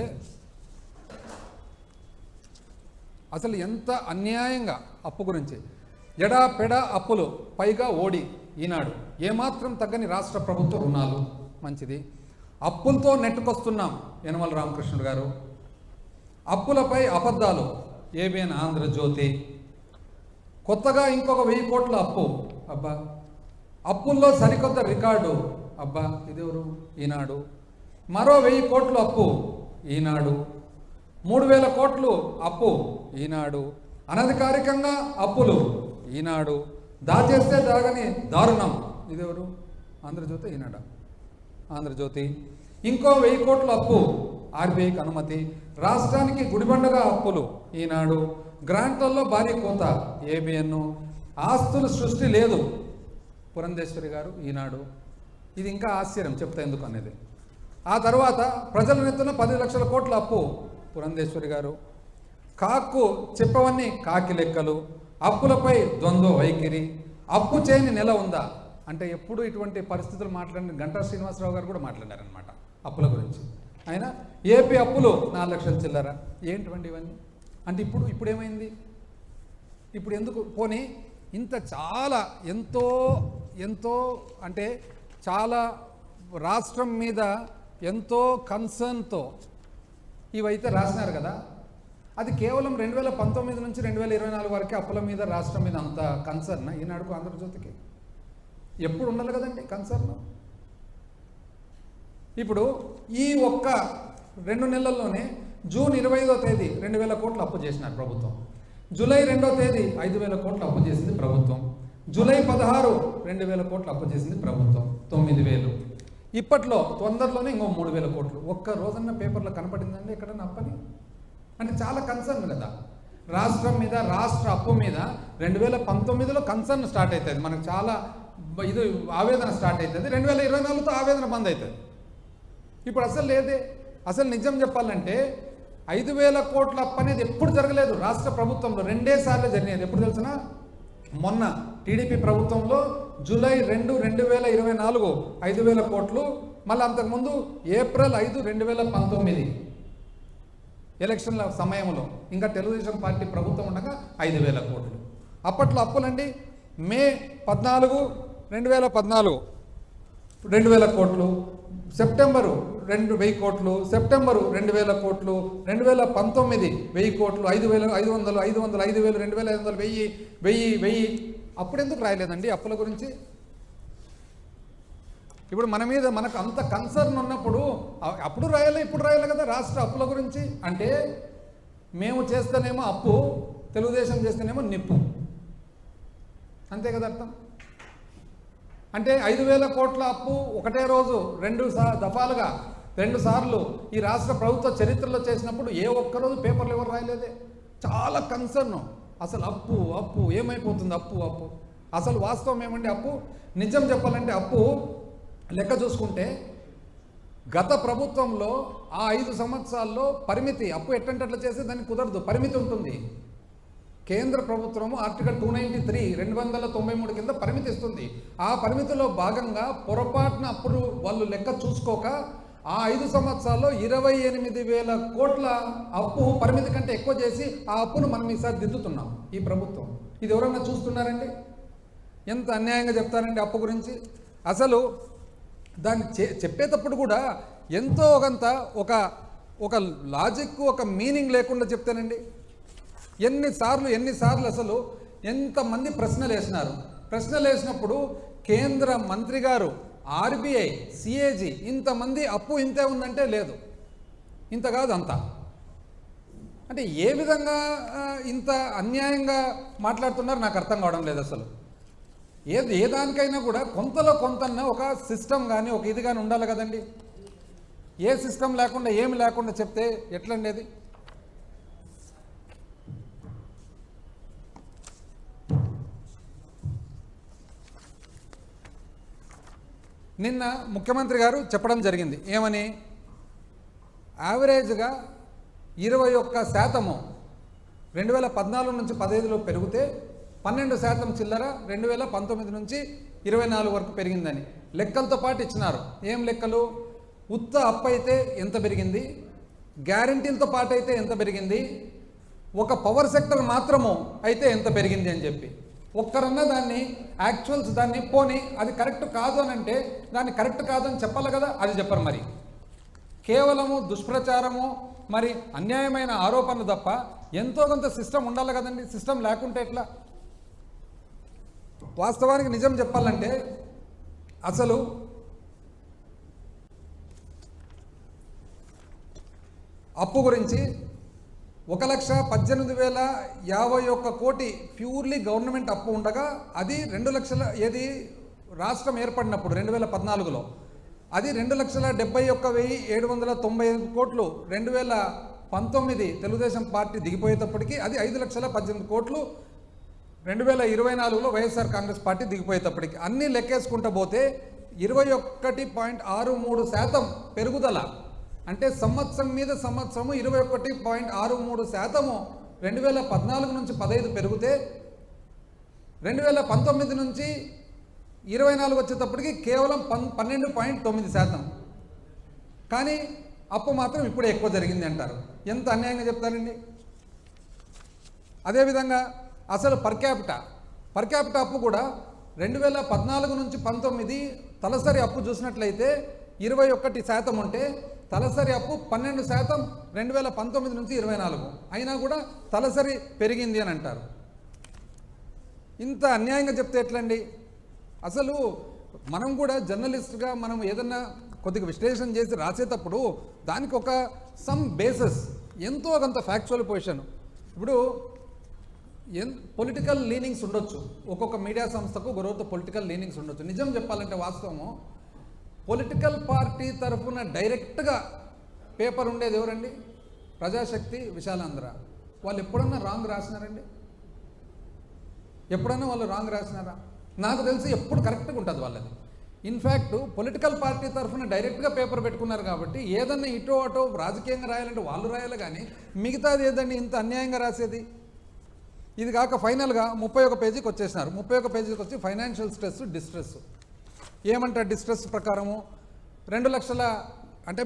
అసలు ఎంత అన్యాయంగా అప్పు గురించి ఎడా పెడా అప్పులు, పైగా ఓడి ఈనాడు ఏమాత్రం తగ్గని రాష్ట్ర ప్రభుత్వ రుణాలు. మంచిది. అప్పులతో నెట్టుకొస్తున్నాం యనమల రామకృష్ణుడు గారు. అప్పులపై అబద్ధాలు ఏబిఎన్ ఆంధ్రజ్యోతి. కొత్తగా ఇంకొక 1000 కోట్ల అప్పు. అబ్బా. అప్పుల్లో సరికొత్త రికార్డు. అబ్బా. ఇదెవరు? ఈనాడు. మరో 1000 కోట్లు అప్పు. ఈనాడు. 3,000 కోట్లు అప్పు. ఈనాడు. అనధికారికంగా అప్పులు. ఈనాడు. దాచేస్తే దాగని దారుణం. ఇదెవరు? ఆంధ్రజ్యోతి. ఈనాడు. ఆంధ్రజ్యోతి. ఇంకో 1000 కోట్ల అప్పు. ఆర్బీఐకి అనుమతి. రాష్ట్రానికి గుడిబండగా అప్పులు. ఈనాడు. గ్రాంట్లలో భారీ కోత. ఏబిఎన్. ఆస్తుల సృష్టి లేదు. పురంధేశ్వరి గారు. ఈనాడు. ఇది ఇంకా ఆశ్చర్యం, చెప్తా ఎందుకు అనేది. ఆ తర్వాత ప్రజల నెత్తున 10 లక్షల కోట్ల అప్పు. పురంధేశ్వరి గారు. కాక్కు చెప్పవన్నీ కాకి లెక్కలు. అప్పులపై ద్వంద్వ వైఖరి. అప్పు చేయని నెల ఉందా అంటే ఎప్పుడు ఇటువంటి పరిస్థితులు మాట్లాడిన గంటా శ్రీనివాసరావు గారు కూడా మాట్లాడారనమాట అప్పుల గురించి. ఆయన ఏపీ అప్పులు 4 లక్షల చిల్లర. ఏంటివండి ఇవన్నీ అంటే ఇప్పుడు ఏమైంది? ఇప్పుడు ఎందుకు పోనీ ఇంత చాలా ఎంతో అంటే చాలా రాష్ట్రం మీద ఎంతో కన్సర్న్తో ఇవైతే రాసినారు కదా, అది కేవలం 2019 నుంచి 2024 వరకే అప్పుల మీద రాష్ట్రం మీద అంత కన్సర్న్ ఈనాడుకు ఆంధ్రజ్యోతికి ఎప్పుడు ఉండాలి కదండి కన్సర్న్. ఇప్పుడు ఈ ఒక్క 2 నెలల్లోనే జూన్ 25వ తేదీ 2,000 కోట్లు అప్పు చేసినారు ప్రభుత్వం. జూలై 2వ తేదీ 5,000 కోట్లు అప్పు చేసింది ప్రభుత్వం. జూలై 16 2,000 కోట్లు అప్పు చేసింది ప్రభుత్వం. 9,000. ఇప్పట్లో తొందరలోనే ఇంకో 3,000 కోట్లు. ఒక్క రోజన్న పేపర్లో కనపడిందండి ఎక్కడన్నా అప్పని? అంటే చాలా కన్సర్న్ కదా రాష్ట్రం మీద, రాష్ట్ర అప్పు మీద. 2019లో కన్సర్న్ స్టార్ట్ అవుతుంది, మనకు చాలా ఇది ఆవేదన స్టార్ట్ అవుతుంది. 2024తో ఆవేదన బంద్ అవుతుంది. ఇప్పుడు అసలు లేదే. అసలు నిజం చెప్పాలంటే 5,000 కోట్ల అప్పు అనేది ఎప్పుడు జరగలేదు రాష్ట్ర ప్రభుత్వంలో. 2 సార్లు జరిగినది. ఎప్పుడు తెలిసిన? మొన్న టీడీపీ ప్రభుత్వంలో జూలై 2, 2024 5,000 కోట్లు. మళ్ళీ అంతకుముందు ఏప్రిల్ 5, 2019 ఎలక్షన్ల సమయంలో ఇంకా తెలుగుదేశం పార్టీ ప్రభుత్వం ఉండగా 5,000 కోట్లు. అప్పట్లో అప్పులండి మే 14, 2014 2,000 కోట్లు, సెప్టెంబరు 2,000 కోట్లు, సెప్టెంబరు 2,000 కోట్లు, 2019 1,000 కోట్లు, 5,500, 5,000, 5,000, 2,500, 1,000. అప్పుడెందుకు రాయలేదండి అప్పుల గురించి? ఇప్పుడు మన మీద మనకు అంత కన్సర్న్ ఉన్నప్పుడు అప్పుడు రాయాలి, ఇప్పుడు రాయాలి కదా రాష్ట్ర అప్పుల గురించి. అంటే మేము చేస్తేనేమో అప్పు, తెలుగుదేశం చేస్తేనేమో నిప్పు, అంతే కదా అర్థం. అంటే 5,000 కోట్ల అప్పు ఒకటే రోజు 2 దఫాలుగా 2 సార్లు ఈ రాష్ట్ర ప్రభుత్వ చరిత్రలో చేసినప్పుడు ఏ ఒక్కరోజు పేపర్లు ఎవరు రాయలేదే. చాలా కన్సర్న్. అసలు అప్పు అప్పు ఏమైపోతుంది, అప్పు అప్పు. అసలు వాస్తవం ఏమండి అప్పు? నిజం చెప్పాలంటే అప్పు లెక్క చూసుకుంటే గత ప్రభుత్వంలో ఆ 5 సంవత్సరాల్లో పరిమితి, అప్పు ఎట్టంటే చేస్తే దానికి కుదరదు, పరిమితి ఉంటుంది. కేంద్ర ప్రభుత్వము ఆర్టికల్ 293 293 కింద పరిమితి ఇస్తుంది. ఆ పరిమితిలో భాగంగా పొరపాటున అప్పుడు వాళ్ళు లెక్క చూసుకోక ఆ 5 సంవత్సరాల్లో 28,000 కోట్ల అప్పు పరిమితి కంటే ఎక్కువ చేసి ఆ అప్పును మనం ఈసారి దిద్దుతున్నాం ఈ ప్రభుత్వం. ఇది ఎవరన్నా చూస్తున్నారండి? ఎంత అన్యాయంగా చెప్తారండి అప్పు గురించి. అసలు దాన్ని చెప్పేటప్పుడు కూడా ఎంతో కొంత ఒక లాజిక్, ఒక మీనింగ్ లేకుండా చెప్తానండి. ఎన్నిసార్లు అసలు ఎంతమంది ప్రశ్నలు వేసినారు. ప్రశ్నలు వేసినప్పుడు కేంద్ర మంత్రి గారు, ఆర్బీఐ, సిఏజీ ఇంతమంది అప్పు ఇంతే ఉందంటే లేదు, ఇంత కాదు అంత. అంటే ఏ విధంగా ఇంత అన్యాయంగా మాట్లాడుతున్నారు నాకు అర్థం కావడం లేదు అసలు. ఏ దానికైనా కూడా కొంతలో కొంతన్న ఒక సిస్టమ్ కానీ ఒక ఇది కానీ ఉండాలి కదండి. ఏ సిస్టమ్ లేకుండా ఏమి లేకుండా చెప్తే ఎట్లండి అది? నిన్న ముఖ్యమంత్రి గారు చెప్పడం జరిగింది ఏమని, యావరేజ్గా 21% 2014 నుంచి 15లో పెరిగితే 12% చిల్లర 2019 నుంచి 24 వరకు పెరిగిందని లెక్కలతో పాటు ఇచ్చినారు. ఏం లెక్కలు? ఉత్త అప్పు అయితే ఎంత పెరిగింది, గ్యారంటీలతో పాటు అయితే ఎంత పెరిగింది, ఒక పవర్ సెక్టర్ మాత్రము అయితే ఎంత పెరిగింది అని చెప్పి. ఒక్కరన్నా దాన్ని యాక్చువల్స్ దాన్ని పోని అది కరెక్ట్ కాదు అని అంటే దాన్ని కరెక్ట్ కాదు అని చెప్పాలి కదా, అది చెప్పరు. మరి కేవలము దుష్ప్రచారము, మరి అన్యాయమైన ఆరోపణలు తప్ప ఎంతో కొంత సిస్టమ్ ఉండాలి కదండి. సిస్టమ్ లేకుంటే ఎట్లా? వాస్తవానికి నిజం చెప్పాలంటే అసలు అప్పు గురించి 1,18,051 కోటి ప్యూర్లీ గవర్నమెంట్ అప్పు ఉండగా అది 2 లక్షల ఏది రాష్ట్రం ఏర్పడినప్పుడు 2014లో అది 2,71,795 కోట్లు. 2019 తెలుగుదేశం పార్టీ దిగిపోయేటప్పటికి అది 5,18,000 కోట్లు. 2024లో వైఎస్ఆర్ కాంగ్రెస్ పార్టీ దిగిపోయేటప్పటికి అన్నీ లెక్కేసుకుంటూ పోతే 21.63% పెరుగుదల. అంటే సంవత్సరం మీద సంవత్సరము 21.63% 2014 నుంచి 15 పెరిగితే 2019 నుంచి 24 వచ్చేటప్పటికి కేవలం 12.9%. కానీ అప్పు మాత్రం ఇప్పుడే ఎక్కువ జరిగింది అంటారు. ఎంత అన్యాయంగా చెప్తారండి. అదేవిధంగా అసలు పర్ క్యాపిటా అప్పు కూడా 2014 నుంచి 19 తలసరి అప్పు చూసినట్లయితే 21% ఉంటే తలసరి అప్పు 12% 2019 నుంచి 24 అయినా కూడా తలసరి పెరిగింది అని అంటారు. ఇంత అన్యాయంగా చెప్తే ఎట్లండి? అసలు మనం కూడా జర్నలిస్ట్గా మనం ఏదన్నా కొద్దిగా విశ్లేషణ చేసి రాసేటప్పుడు దానికి ఒక సమ్ బేసెస్, ఎంతో కొంత ఫ్యాక్చువల్ పొజిషన్. ఇప్పుడు పొలిటికల్ లీనింగ్స్ ఉండొచ్చు, ఒక్కొక్క మీడియా సంస్థకు ఒకరోజు పొలిటికల్ లీనింగ్స్ ఉండొచ్చు. నిజం చెప్పాలంటే వాస్తవము పొలిటికల్ పార్టీ తరఫున డైరెక్ట్గా పేపర్ ఉండేది ఎవరండి? ప్రజాశక్తి, విశాలాంధ్ర. వాళ్ళు ఎప్పుడన్నా రాంగ్ రాసినారండి? ఎప్పుడన్నా వాళ్ళు రాంగ్ రాసినారా? నాకు తెలిసి ఎప్పుడు కరెక్ట్గా ఉంటుంది వాళ్ళది. ఇన్ఫ్యాక్ట్ పొలిటికల్ పార్టీ తరఫున డైరెక్ట్గా పేపర్ పెట్టుకున్నారు కాబట్టి ఏదన్నా ఇటో అటో రాజకీయంగా రాయాలంటే వాళ్ళు రాయాలి, కానీ మిగతాది ఏదండి ఇంత అన్యాయంగా రాసేది? ఇది కాక ఫైనల్గా 31 పేజీకి వచ్చేసినారు. 31 పేజీకి వచ్చి ఫైనాన్షియల్ స్ట్రెస్, డిస్ట్రెస్. ఏమంటారు డిస్ట్రెస్ ప్రకారము 2 లక్షల అంటే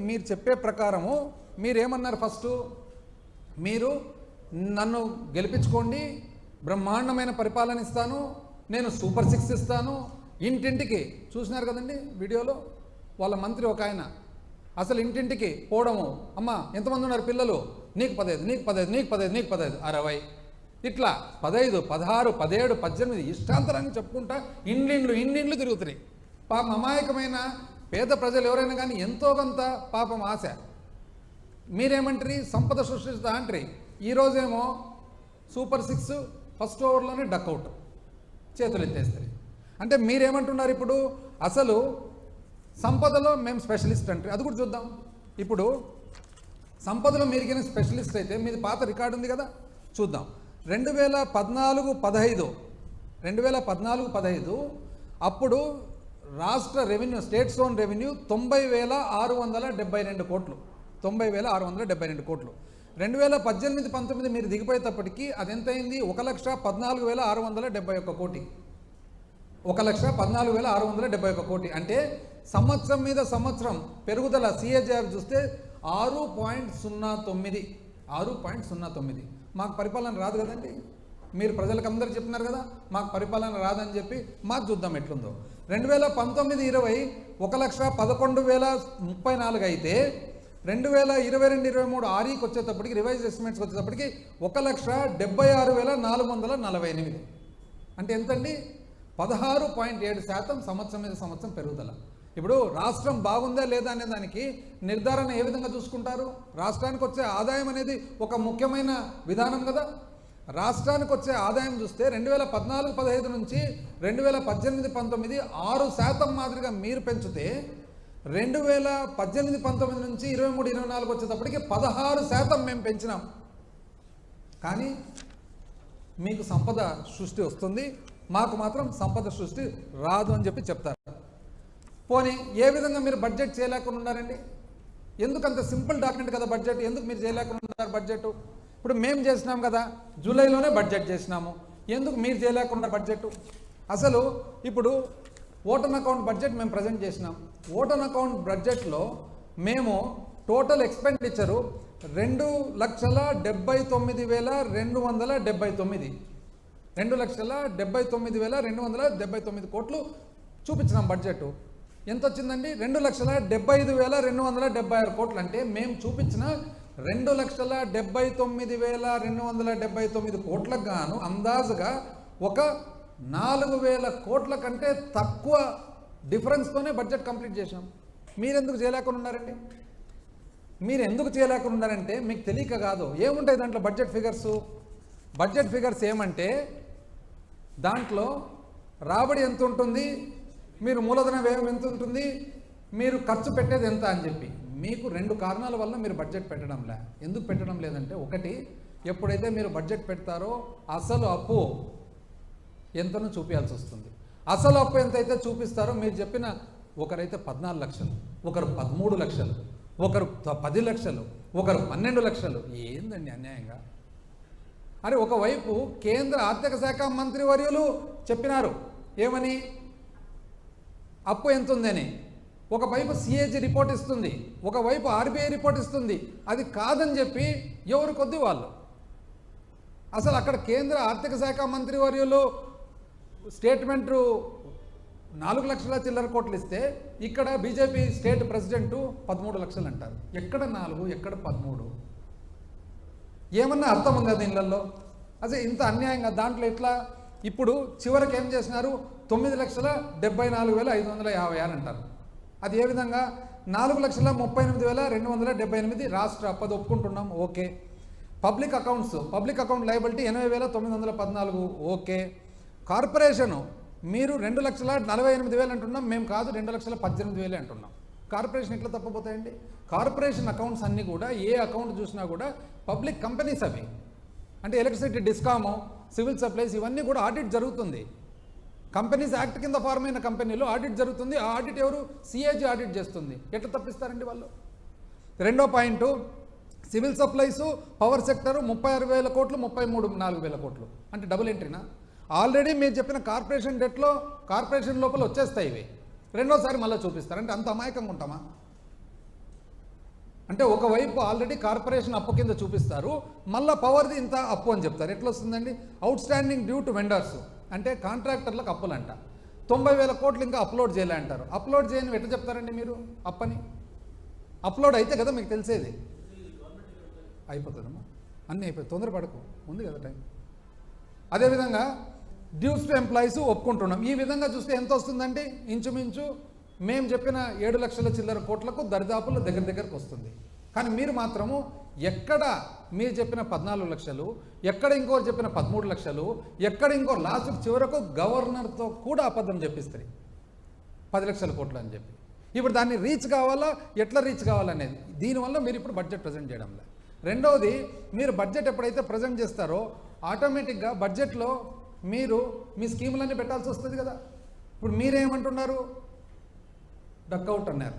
మీరు చెప్పే ప్రకారము మీరేమన్నారు ఫస్ట్, మీరు నన్ను గెలిపించుకోండి, బ్రహ్మాండమైన పరిపాలన ఇస్తాను, నేను సూపర్ 6 ఇస్తాను, ఇంటింటికి చూసినారు కదండి వీడియోలో వాళ్ళ మంత్రి ఒక ఆయన అసలు ఇంటింటికి పోవడము, అమ్మ ఎంతమంది ఉన్నారు పిల్లలు, నీకు 15, నీకు 15, నీకు 15, నీకు 15, 60, ఇట్లా 15, 16, 17, 18 ఇష్టాంతరాన్ని చెప్పుకుంటా ఇండ్లు తిరుగుతున్నాయి. పాపం అమాయకమైన పేద ప్రజలు ఎవరైనా కానీ ఎంతో కొంత పాపం ఆశ. మీరేమంటారు, సంపద సృష్టిస్తా అంటారు. ఈరోజేమో సూపర్ 6 ఫస్ట్ ఓవర్లోనే డక్అవుట్, చేతులు ఎత్తేస్తారు. అంటే మీరేమంటున్నారు ఇప్పుడు, అసలు సంపదలో మేము స్పెషలిస్ట్ అంటే అది కూడా చూద్దాం. ఇప్పుడు సంపదలో మీరిగిన స్పెషలిస్ట్ అయితే మీది పాత రికార్డు ఉంది కదా, చూద్దాం. 2014-15 అప్పుడు రాష్ట్ర రెవెన్యూ, స్టేట్ జోన్ రెవెన్యూ 90,672 కోట్లు, 90,672 కోట్లు. 2018-19 మీరు దిగిపోయేటప్పటికీ అది ఎంత అయింది, 1,14,671 కోటి, 1,14,671 కోటి. అంటే సంవత్సరం మీద సంవత్సరం పెరుగుదల CAGR చూస్తే 6.09. మాకు పరిపాలన రాదు కదండి, మీరు ప్రజలకు అందరూ చెప్తున్నారు కదా మాకు పరిపాలన రాదని చెప్పి. మాకు చూద్దాం ఎట్లుందో. 2019-20 1,11,034 అయితే 2022-23 REకి వచ్చేటప్పటికి, రివైజ్ ఎస్టిమేట్స్కి వచ్చేటప్పటికి 1,76,448. అంటే ఎంతండి, 16.7% సంవత్సరం మీద సంవత్సరం పెరుగుదల. ఇప్పుడు రాష్ట్రం బాగుందా లేదా అనే దానికి నిర్ధారణ ఏ విధంగా చూసుకుంటారు, రాష్ట్రానికి వచ్చే ఆదాయం అనేది ఒక ముఖ్యమైన విధానం కదా. రాష్ట్రానికి వచ్చే ఆదాయం చూస్తే 2014-15 నుంచి 2018-19 6% మాదిరిగా మీరు పెంచితే 2018-19 నుంచి 23-24 వచ్చేటప్పటికి 16% మేము పెంచినాం. కానీ మీకు సంపద సృష్టి వస్తుంది, మాకు మాత్రం సంపద సృష్టి రాదు అని చెప్పి చెప్తారు. పోనీ ఏ విధంగా మీరు బడ్జెట్ చేయలేకుండా ఉన్నారండి, ఎందుకు అంత సింపుల్ డాక్యుమెంట్ కదా బడ్జెట్, ఎందుకు మీరు చేయలేకుండా ఉన్నారు బడ్జెట్? ఇప్పుడు మేము చేసినాం కదా, జూలైలోనే బడ్జెట్ చేసినాము, ఎందుకు మీరు చేయలేకుండా బడ్జెట్? అసలు ఇప్పుడు ఓటన్ అకౌంట్ బడ్జెట్ మేము ప్రజెంట్ చేసినాం. ఓటన్ అకౌంట్ బడ్జెట్లో మేము టోటల్ ఎక్స్పెండిచరు 2,79,279, 2,79,279 కోట్లు చూపించినాం బడ్జెట్. ఎంత వచ్చిందండి, 2,75,276 కోట్లు. అంటే మేము చూపించిన 2,79,279 కోట్లకు గాను అందాజుగా ఒక 4,000 కోట్ల కంటే తక్కువ డిఫరెన్స్తోనే బడ్జెట్ కంప్లీట్ చేసాం. మీరెందుకు చేయలేకుండా ఉన్నారండి? మీరు ఎందుకు చేయలేకుండా ఉన్నారంటే మీకు తెలియక కాదు. ఏముంటాయి దాంట్లో బడ్జెట్ ఫిగర్స్ ఏమంటే దాంట్లో రాబడి ఎంత ఉంటుంది, మీరు మూలధన వ్యయం ఎంత ఉంటుంది, మీరు ఖర్చు పెట్టేది ఎంత అని చెప్పి. మీకు 2 కారణాల వల్ల మీరు బడ్జెట్ పెట్టడంలే. ఎందుకు పెట్టడం లేదంటే, ఒకటి, ఎప్పుడైతే మీరు బడ్జెట్ పెడతారో అసలు అప్పు ఎంతనో చూపించాల్సి వస్తుంది. అసలు అప్పు ఎంతైతే చూపిస్తారో మీరు చెప్పిన, ఒకరైతే 14 లక్షలు, ఒకరు 13 లక్షలు, ఒకరు 10 లక్షలు, ఒకరు 12 లక్షలు. ఏందండి అన్యాయంగా? అరే ఒకవైపు కేంద్ర ఆర్థిక శాఖ మంత్రి వర్యులు చెప్పినారు ఏమని, అప్పు ఎంత ఉందని. ఒకవైపు CAG రిపోర్ట్ ఇస్తుంది, ఒకవైపు RBI రిపోర్ట్ ఇస్తుంది. అది కాదని చెప్పి ఎవరు కొద్ది వాళ్ళు. అసలు అక్కడ కేంద్ర ఆర్థిక శాఖ మంత్రి వర్యులు స్టేట్మెంటు 4 లక్షల చిల్లర కోట్లు ఇస్తే, ఇక్కడ బీజేపీ స్టేట్ ప్రెసిడెంటు 13 లక్షలు అంటారు. ఎక్కడ 4, ఎక్కడ 13? ఏమన్నా అర్థం ఉందా దీనిలలో? అసలు ఇంత అన్యాయంగా దాంట్లో ఎట్లా? ఇప్పుడు చివరికి ఏం చేసినారు, 9,74,550 అని అంటారు. అది ఏ విధంగా? 4,38,278 రాష్ట్ర అప్పది ఒప్పుకుంటున్నాం, okay. Public account liability 80,914, okay. Corporation మీరు 2,48,000 అంటున్నాం, మేము కాదు 2,18,000 అంటున్నాం. కార్పొరేషన్ ఎట్లా తప్పపోతాయండి? కార్పొరేషన్ అకౌంట్స్ అన్నీ కూడా, ఏ అకౌంట్ చూసినా కూడా పబ్లిక్ కంపెనీస్ అవి. అంటే ఎలక్ట్రిసిటీ డిస్కాము, సివిల్ సప్లైస్, ఇవన్నీ కూడా ఆడిట్ జరుగుతుంది. కంపెనీస్ యాక్ట్ కింద ఫార్మ్ అయిన కంపెనీలో ఆడిట్ జరుగుతుంది. ఆ ఆడిట్ ఎవరు? CAG ఆడిట్ చేస్తుంది. ఎట్లా తప్పిస్తారండి వాళ్ళు? రెండో పాయింట్, సివిల్ సప్లైసు, పవర్ సెక్టరు 36,000 కోట్లు, 33,400 కోట్లు. అంటే డబుల్ ఎంట్రీనా? ఆల్రెడీ మీరు చెప్పిన కార్పొరేషన్ డెట్లో కార్పొరేషన్ లోపల వచ్చేస్తాయి ఇవి, రెండోసారి మళ్ళీ చూపిస్తారు. అంటే అంత అమాయకంగా ఉంటామా? అంటే ఒకవైపు ఆల్రెడీ కార్పొరేషన్ అప్పు కింద చూపిస్తారు, మళ్ళీ పవర్ది ఇంత అప్పు అని చెప్తారు. ఎట్లా వస్తుందండి? Out standing due to vendors అంటే కాంట్రాక్టర్లకు అప్పులంట. 90,000 కోట్లు ఇంకా అప్లోడ్ చేయలే అంటారు. అప్లోడ్ చేయని ఎట్లా చెప్తారండి మీరు అప్పని? అప్లోడ్ అయితే కదా మీకు తెలిసేది. అయిపోతుందమ్మా, అన్నీ అయిపోయి తొందరపడకు, ఉంది కదా టైం. అదేవిధంగా డ్యూస్ టు ఎంప్లాయీస్ ఒప్పుకుంటున్నాం. ఈ విధంగా చూస్తే ఎంత వస్తుందంటే ఇంచుమించు మేము చెప్పిన 7 లక్షల చిల్లర కోట్లకు దరిదాపులు దగ్గరకు వస్తుంది. కానీ మీరు మాత్రము ఎక్కడ మీరు చెప్పిన 14 లక్షలు, ఎక్కడ ఇంకోరు చెప్పిన 13 లక్షలు, ఎక్కడ ఇంకో లాస్ట్ చివరకు గవర్నర్తో కూడా అబద్ధం చెప్పిస్తారు 10 లక్షల కోట్లు అని చెప్పి. ఇప్పుడు దాన్ని రీచ్ కావాలా, ఎట్లా రీచ్ కావాలనేది దీనివల్ల మీరు ఇప్పుడు బడ్జెట్ ప్రజెంట్ చేయడంలే. రెండవది, మీరు బడ్జెట్ ఎప్పుడైతే ప్రజెంట్ చేస్తారో ఆటోమేటిక్గా బడ్జెట్లో మీరు మీ స్కీములన్నీ పెట్టాల్సి వస్తుంది కదా. ఇప్పుడు మీరేమంటున్నారు? డక్అవుట్ అన్నారు.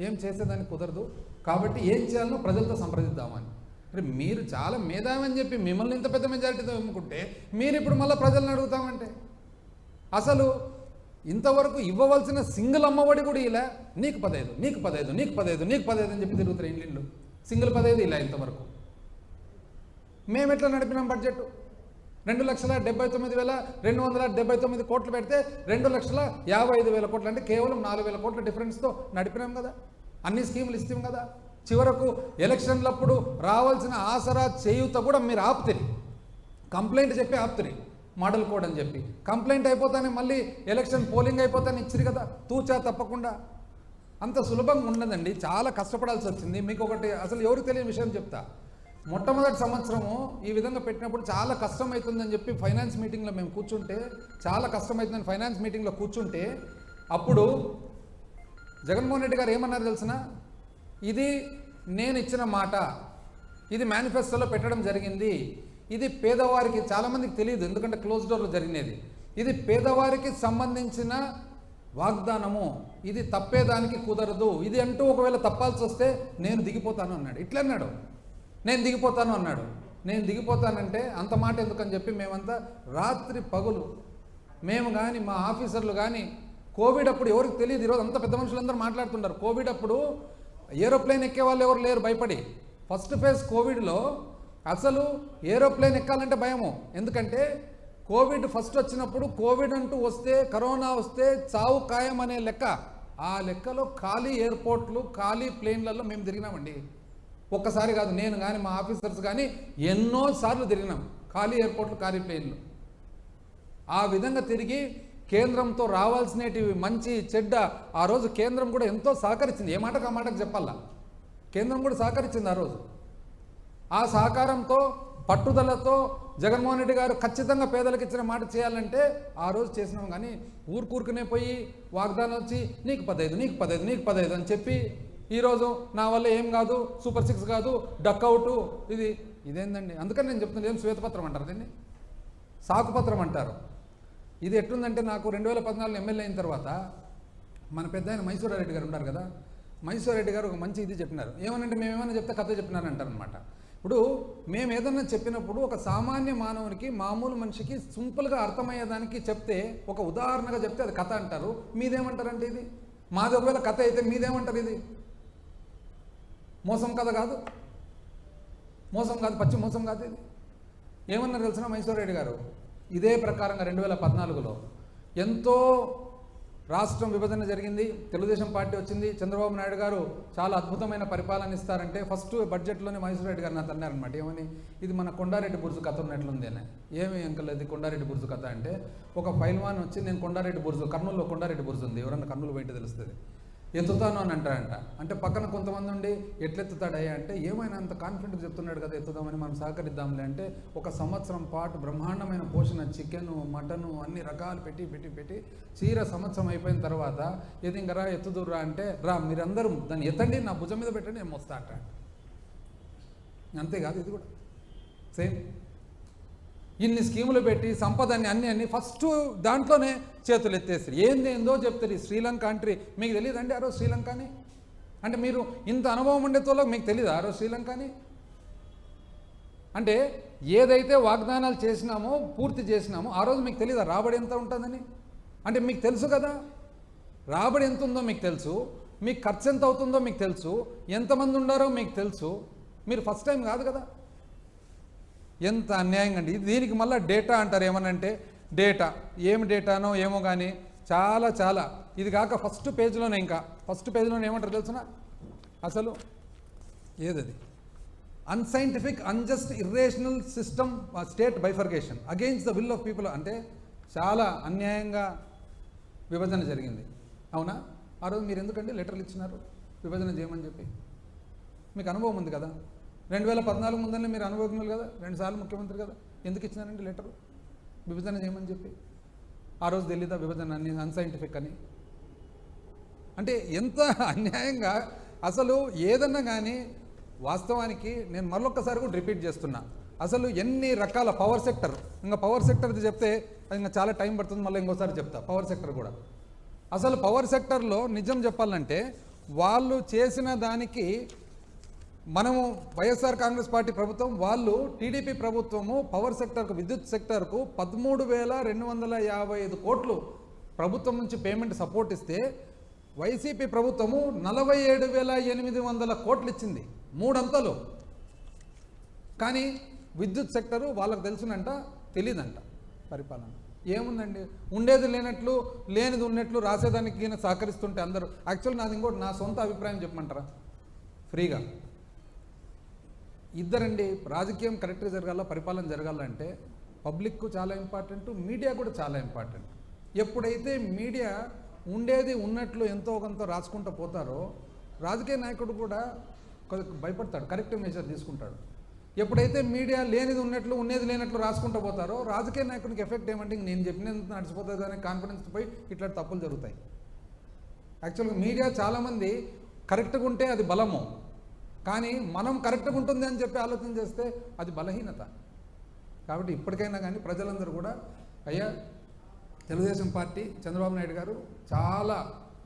ఏం చేసేదానికి కుదరదు కాబట్టి ఏం చేయాలనో ప్రజలతో సంప్రదిద్దామని. మరి మీరు చాలా మేధావి అని చెప్పి మిమ్మల్ని ఇంత పెద్ద మెజారిటీతో ఎమ్ముకుంటే మీరు ఇప్పుడు మళ్ళీ ప్రజలను అడుగుతామంటే అసలు ఇంతవరకు ఇవ్వవలసిన సింగిల్ అమ్మఒడి కూడా ఇలా నీకు 15 నీకు 15 నీకు 15 నీకు 15 అని చెప్పి తిరుగుతారు ఇల్లు. సింగిల్ 15 ఇలా ఇంతవరకు. మేము ఎట్లా నడిపినాం బడ్జెట్? 2,79,279 కోట్లు పెడితే 2,55,000 కోట్లు అంటే కేవలం 4,000 కోట్ల డిఫరెన్స్తో నడిపినాం కదా. అన్ని స్కీములు ఇస్తాం కదా. చివరకు ఎలక్షన్లప్పుడు రావాల్సిన ఆసరా చేయూత కూడా మీరు ఆపుతారు. కంప్లైంట్ చెప్పి ఆపుతారు, మోడల్ కోడ్ అని చెప్పి. కంప్లైంట్ అయిపోతానే మళ్ళీ ఎలక్షన్ పోలింగ్ అయిపోతానే ఇచ్చిరు కదా, తూచా తప్పకుండా. అంత సులభంగా ఉండదండి, చాలా కష్టపడాల్సి వచ్చింది. మీకు ఒకటి అసలు ఎవరు తెలియని విషయం చెప్తా. మొట్టమొదటి సంవత్సరము ఈ విధంగా పెట్టినప్పుడు చాలా కష్టమవుతుందని చెప్పి ఫైనాన్స్ మీటింగ్లో మేము కూర్చుంటే, చాలా కష్టమవుతుందని ఫైనాన్స్ మీటింగ్లో కూర్చుంటే అప్పుడు జగన్మోహన్ రెడ్డి గారు ఏమన్నారు తెలిసిన? ఇది నేను ఇచ్చిన మాట, ఇది మేనిఫెస్టోలో పెట్టడం జరిగింది, ఇది పేదవారికి, చాలామందికి తెలియదు ఎందుకంటే క్లోజ్ డోర్లో జరిగినది, ఇది పేదవారికి సంబంధించిన వాగ్దానము, ఇది తప్పేదానికి కుదరదు, ఇది అంటూ ఒకవేళ తప్పాల్సి వస్తే నేను దిగిపోతాను అన్నాడు. ఇట్లా అన్నాడు, నేను దిగిపోతాను అన్నాడు. నేను దిగిపోతానంటే అంత మాట ఎందుకని చెప్పి మేమంతా రాత్రి పగులు, మేము కానీ మా ఆఫీసర్లు కానీ, కోవిడ్ అప్పుడు ఎవరికి తెలియదు, ఈరోజు అంత పెద్ద మనుషులందరూ మాట్లాడుతుంటారు. కోవిడ్ అప్పుడు ఏరోప్లేన్ ఎక్కే వాళ్ళు ఎవరు లేరు భయపడి. ఫస్ట్ ఫేజ్ కోవిడ్లో అసలు ఏరోప్లేన్ ఎక్కాలంటే భయము. ఎందుకంటే కోవిడ్ ఫస్ట్ వచ్చినప్పుడు కోవిడ్ అంటూ వస్తే, కరోనా వస్తే చావు ఖాయం అనే లెక్క. ఆ లెక్కలో ఖాళీ ఎయిర్పోర్ట్లు, ఖాళీ ప్లేన్లలో మేము తిరిగినామండి. ఒక్కసారి కాదు, నేను కానీ మా ఆఫీసర్స్ కానీ ఎన్నోసార్లు తిరిగినాం ఖాళీ ఎయిర్పోర్ట్లు, ఖాళీ ప్లేన్లు. ఆ విధంగా తిరిగి కేంద్రంతో రావాల్సినవి మంచి చెడ్డ ఆ రోజు కేంద్రం కూడా ఎంతో సహకరించింది. ఏ మాటకు ఆ మాటకు చెప్పాలా, కేంద్రం కూడా సహకరించింది ఆ రోజు. ఆ సహకారంతో పట్టుదలతో జగన్మోహన్ రెడ్డి గారు ఖచ్చితంగా పేదలకు ఇచ్చిన మాట చేయాలంటే ఆ రోజు చేసినాం. కానీ ఊరుకూరుకునే పోయి వాగ్దానం వచ్చి నీకు 15 నీకు 15 నీకు 15 అని చెప్పి ఈరోజు నా వల్ల ఏం కాదు, సూపర్ 6 కాదు, డక్అవుటు, ఇదేందండి? అందుకని నేను చెప్తున్నాను, ఏం శ్వేతపత్రం అంటారు దీన్ని, సాకుపత్రం అంటారు. ఇది ఎట్లుందంటే, నాకు 2014 ఎమ్మెల్యే అయిన తర్వాత మన పెద్ద ఆయన మైసూరారెడ్డి గారు ఉన్నారు కదా, మైసూరారెడ్డి గారు ఒక మంచి ఇది చెప్పినారు. ఏమనంటే మేము ఏమైనా చెప్తే కథ చెప్పినారంటారనమాట. ఇప్పుడు మేము ఏదన్నా చెప్పినప్పుడు ఒక సామాన్య మానవునికి, మామూలు మనిషికి సింపుల్గా అర్థమయ్యేదానికి చెప్తే, ఒక ఉదాహరణగా చెప్తే అది కథ అంటారు. మీదేమంటారంటే ఇది మాది ఒకవేళ కథ అయితే మీదేమంటారు? ఇది మోసం కథ కాదు, మోసం కాదు, పచ్చి మోసం కాదు. ఇది ఏమన్నారు తెలిసిన మైసూరారెడ్డి గారు? ఇదే ప్రకారంగా 2014లో ఎంతో రాష్ట్రం విభజన జరిగింది, తెలుగుదేశం పార్టీ వచ్చింది, చంద్రబాబు నాయుడు గారు చాలా అద్భుతమైన పరిపాలన ఇస్తారంటే ఫస్ట్ బడ్జెట్లోనే మైసూరారెడ్డి గారు నాకు అన్నారనమాట. ఏమని? ఇది మన కొండారెడ్డి బుర్జు కథ ఉన్నట్లుంది అని. ఏమి అంకల్ ఇది కొండారెడ్డి బుర్జు కథ అంటే, ఒక పైల్వాన్ వచ్చి నేను కొండారెడ్డి బుర్జు, కర్నూలులో కొండారెడ్డి బుర్జు ఉంది, ఎవరన్నా కర్నూలు బయట తెలుస్తుంది, ఎత్తుతాను అని అంటారంట. అంటే పక్కన కొంతమంది ఉండి ఎట్లెత్తుతాడయ్యా అంటే, ఏమైనా అంత కాన్ఫిడెంట్గా చెప్తున్నాడు కదా ఎత్తుదామని మనం సహకరిద్దాంలే అంటే, ఒక సంవత్సరం పాటు బ్రహ్మాండమైన పోషణ, చికెను, మటను అన్ని రకాలు పెట్టి పెట్టి పెట్టి సంవత్సరం అయిపోయిన తర్వాత ఏది ఇంకా రా ఎత్తుదురా అంటే, రా మీరందరూ దాన్ని ఎత్తండి, నా భుజం మీద పెట్టండి, నేను మోస్తా అంట. అంతేకాదు ఇది కూడా సేమ్. ఇన్ని స్కీములు పెట్టి సంపదని అన్ని ఫస్ట్ దాంట్లోనే చేతులు ఎత్తేస్తారు. ఏందో చెప్తారు. ఈ శ్రీలంక కంట్రీ మీకు తెలియదండి ఆ రోజు శ్రీలంకని? అంటే మీరు ఇంత అనుభవం ఉండేతోలో మీకు తెలియదు ఆ రోజు శ్రీలంకని? అంటే ఏదైతే వాగ్దానాలు చేసినామో, పూర్తి చేసినామో ఆ రోజు మీకు తెలియదా రాబడి ఎంత ఉంటుందని? అంటే మీకు తెలుసు కదా రాబడి ఎంత ఉందో మీకు తెలుసు. మీకు ఖర్చు ఎంత అవుతుందో మీకు తెలుసు, ఎంతమంది ఉండారో మీకు తెలుసు. మీరు ఫస్ట్ టైం కాదు కదా. ఎంత అన్యాయంగా అండి. దీనికి మళ్ళీ డేటా అంటారు. ఏమనంటే డేటా, ఏమి డేటానో ఏమో కానీ చాలా చాలా ఇది కాక ఫస్ట్ పేజ్లోనే ఏమంటారు తెలుసునా? అసలు ఏదది unscientific, unjust, irrational system state bifurcation against the will of people. అంటే చాలా అన్యాయంగా విభజన జరిగింది. అవునా? ఆ రోజు మీరు ఎందుకండి లెటర్లు ఇచ్చినారు విభజన చేయమని చెప్పి? మీకు అనుభవం ఉంది కదా. 2014 ముందనే మీరు అనుభవజ్ఞులు కదా, 2 సార్లు ముఖ్యమంత్రి కదా. ఎందుకు ఇచ్చినారండి లెటరు విభజన చేయమని చెప్పి? ఆ రోజు తెలీదా విభజన అన్ని అన్సైంటిఫిక్ అని? అంటే ఎంత అన్యాయంగా అసలు ఏదన్నా కానీ. వాస్తవానికి నేను మరొకసారి కూడా రిపీట్ చేస్తున్నా, అసలు ఎన్ని రకాల పవర్ సెక్టర్, ఇంకా పవర్ సెక్టర్ది చెప్తే ఇంకా చాలా టైం పడుతుంది, మళ్ళీ ఇంకోసారి చెప్తా పవర్ సెక్టర్ కూడా. అసలు పవర్ సెక్టర్లో నిజం చెప్పాలంటే వాళ్ళు చేసిన దానికి మనము వైఎస్ఆర్ కాంగ్రెస్ పార్టీ ప్రభుత్వం, వాళ్ళు టీడీపీ ప్రభుత్వము పవర్ సెక్టర్కు, విద్యుత్ సెక్టర్కు 13,255 కోట్లు ప్రభుత్వం నుంచి పేమెంట్ సపోర్ట్ ఇస్తే వైసీపీ ప్రభుత్వము 47,800 కోట్లు ఇచ్చింది, 3 అంతలు. కానీ విద్యుత్ సెక్టరు వాళ్ళకు తెలుసునంట, తెలియదంట పరిపాలన. ఏముందండి, ఉండేది లేనట్లు లేనిది ఉన్నట్లు రాసేదానికి సహకరిస్తుంటే అందరూ. యాక్చువల్ నాది ఇంకోటి, నా సొంత అభిప్రాయం చెప్పమంటారా ఫ్రీగా? ఇద్దరండి, రాజకీయం కరెక్ట్గా జరగాల, పరిపాలన జరగాలంటే పబ్లిక్కు చాలా ఇంపార్టెంట్, మీడియా కూడా చాలా ఇంపార్టెంట్. ఎప్పుడైతే మీడియా ఉండేది ఉన్నట్లు ఎంతో కొంత రాసుకుంటూ పోతారో రాజకీయ నాయకుడు కూడా భయపడతాడు, కరెక్టివ్ మెజర్ తీసుకుంటాడు. ఎప్పుడైతే మీడియా లేనిది ఉన్నట్లు ఉండేది లేనట్లు రాసుకుంటూ పోతారో రాజకీయ నాయకుడికి ఎఫెక్ట్ ఏమంటే నేను చెప్పినంత నడిచిపోతుంది కానీ కాన్ఫిడెన్స్ పోయి ఇట్లా తప్పులు జరుగుతాయి. యాక్చువల్గా మీడియా చాలామంది కరెక్ట్గా ఉంటే అది బలము, కానీ మనం కరెక్ట్గా ఉంటుంది అని చెప్పి ఆలోచన చేస్తే అది బలహీనత. కాబట్టి ఇప్పటికైనా కానీ ప్రజలందరూ కూడా, అయ్యా తెలుగుదేశం పార్టీ చంద్రబాబు నాయుడు గారు చాలా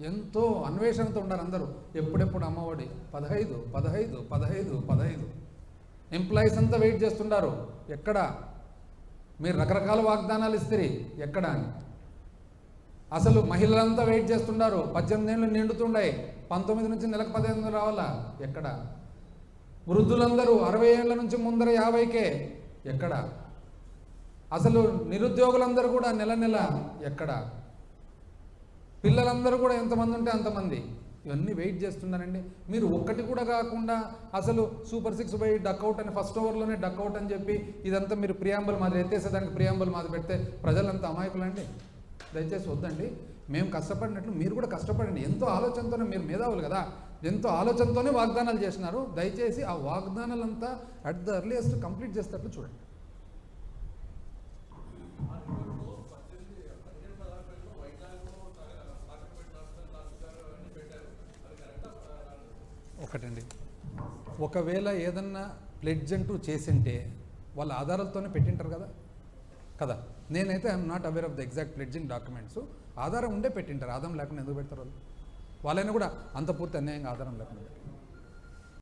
ఎంతో అన్వేషణతో ఉన్నారు అందరూ. ఎప్పుడెప్పుడు అమ్మఒడి 15 15 15 15 ఎంప్లాయీస్ అంతా వెయిట్ చేస్తున్నారు. ఎక్కడ మీరు రకరకాల వాగ్దానాలు ఇస్తారు, ఎక్కడ అని. అసలు మహిళలంతా వెయిట్ చేస్తున్నారు, 18 ఏళ్ళు నిండుతుండే, 19 నుంచి నెలకు 15 రావాలా, ఎక్కడ. వృద్ధులందరూ 60 ఏళ్ళ నుంచి ముందర 50కే, ఎక్కడ. అసలు నిరుద్యోగులందరూ కూడా నెల నెల, ఎక్కడ. పిల్లలందరూ కూడా ఎంతమంది ఉంటే అంతమంది, ఇవన్నీ వెయిట్ చేస్తున్నారండి. మీరు ఒక్కటి కూడా కాకుండా అసలు సూపర్ 6 బై డక్అవుట్ అని ఫస్ట్ ఓవర్లోనే డక్అవుట్ అని చెప్పి ఇదంతా మీరు ప్రియాంబుల్ మాది ఎత్తేసేదానికి ప్రియాంబుల్ మాది పెడితే ప్రజలంతా అమాయకులండి. దయచేసి వద్దండి. మేము కష్టపడినట్లు మీరు కూడా కష్టపడండి. ఎంతో ఆలోచనతోనే, మీరు మేధావులు కదా, ఎంతో ఆలోచనతోనే వాగ్దానాలు చేసినారు. దయచేసి ఆ వాగ్దానాలంతా అట్ ద ఎర్లియస్ట్ కంప్లీట్ చేసేటట్లు చూడండి. ఒకటండి, ఒకవేళ ఏదన్నా ప్లెడ్జ్ అంటూ చేసింటే వాళ్ళ ఆధారాలతోనే పెట్టింటారు కదా. నేనైతే I'm not aware of the exact pledging documents. ఆధారం ఉండే పెట్టింటారు, ఆధారం లేకుండా ఎందుకు పెడతారు వాళ్ళు? వాళ్ళైనా కూడా అంత పూర్తి అన్యాయంగా ఆధారం లేకుండా.